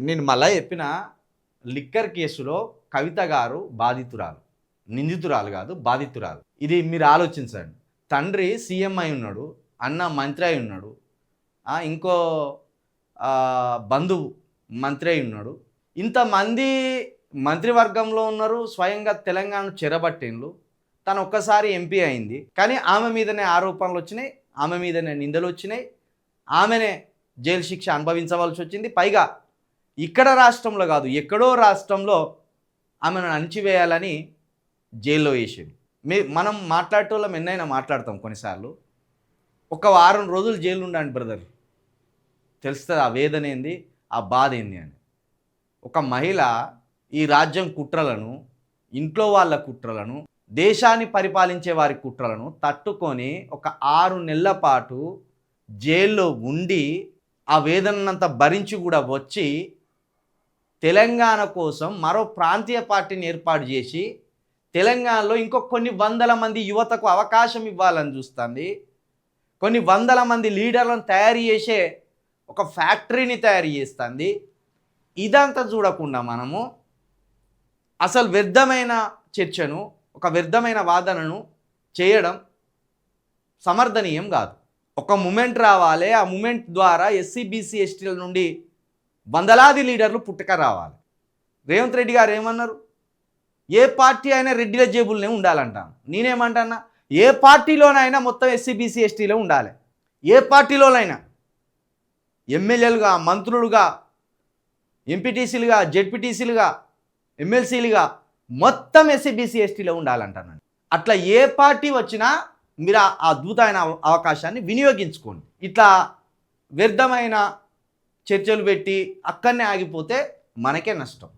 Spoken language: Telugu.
నేను మళ్ళా చెప్పిన లిక్కర్ కేసులో కవిత గారు బాధితురాలు, నిందితురాలు కాదు, బాధితురాలు. ఇది మీరు ఆలోచించండి. తండ్రి సీఎం అయి ఉన్నాడు, అన్న మంత్రి అయి ఉన్నాడు, ఇంకో బంధువు మంత్రి అయి ఉన్నాడు. ఇంతమంది మంత్రివర్గంలో ఉన్నారు, స్వయంగా తెలంగాణ చెరబట్టిండ్లు. తను ఒక్కసారి ఎంపీ అయింది, కానీ ఆమె మీదనే ఆరోపణలు వచ్చినాయి, ఆమె మీదనే నిందలు వచ్చినాయి, ఆమెనే జైలు శిక్ష అనుభవించవలసి వచ్చింది. పైగా ఇక్కడ రాష్ట్రంలో కాదు, ఎక్కడో రాష్ట్రంలో ఆమెను అణిచివేయాలని జైల్లో వేసేది. మనం మాట్లాడేటోళ్ళం ఎన్నైనా మాట్లాడతాం. కొన్నిసార్లు ఒక వారం రోజులు జైలు ఉండండి బ్రదర్, తెలుస్తుంది ఆ వేదన ఏంది, ఆ బాధ ఏంది అని. ఒక మహిళ ఈ రాజ్యం కుట్రలను, ఇంట్లో వాళ్ళ కుట్రలను, దేశాన్ని పరిపాలించే వారి కుట్రలను తట్టుకొని ఒక 6 నెలల పాటు జైల్లో ఉండి ఆ వేదనంతా భరించి కూడా వచ్చి తెలంగాణ కోసం మరో ప్రాంతీయ పార్టీని ఏర్పాటు చేసి తెలంగాణలో ఇంకో కొన్ని వందల మంది యువతకు అవకాశం ఇవ్వాలని చూస్తుంది. కొన్ని వందల మంది లీడర్లను తయారు చేసే ఒక ఫ్యాక్టరీని తయారు చేస్తుంది. ఇదంతా చూడకుండా మనము అసలు వ్యర్థమైన చర్చను, ఒక వ్యర్థమైన వాదనను చేయడం సమర్థనీయం కాదు. ఒక మూమెంట్ రావాలి, ఆ మూమెంట్ ద్వారా ఎస్సీ బీసీ ఎస్టీల నుండి వందలాది లీడర్లు పుట్టుక రావాలి. రేవంత్ రెడ్డి గారు ఏమన్నారు, ఏ పార్టీ అయినా రెడ్డిల జేబుల్నే ఉండాలంటాను. నేనేమంటానా, ఏ పార్టీలోనైనా మొత్తం ఎస్సీ బీసీ ఎస్టీలో ఉండాలి. ఏ పార్టీలోనైనా ఎమ్మెల్యేలుగా, మంత్రులుగా, ఎంపీటీసీలుగా, జెడ్పీటీసీలుగా, ఎమ్మెల్సీలుగా మొత్తం ఎస్సీ బీసీ ఎస్టీలో ఉండాలంటాను. అట్లా ఏ పార్టీ వచ్చినా మీరు ఆ అద్భుతమైన అవకాశాన్ని వినియోగించుకోండి. ఇట్లా వ్యర్థమైన చర్చలు పెట్టి అక్కడనే ఆగిపోతే మనకే నష్టం.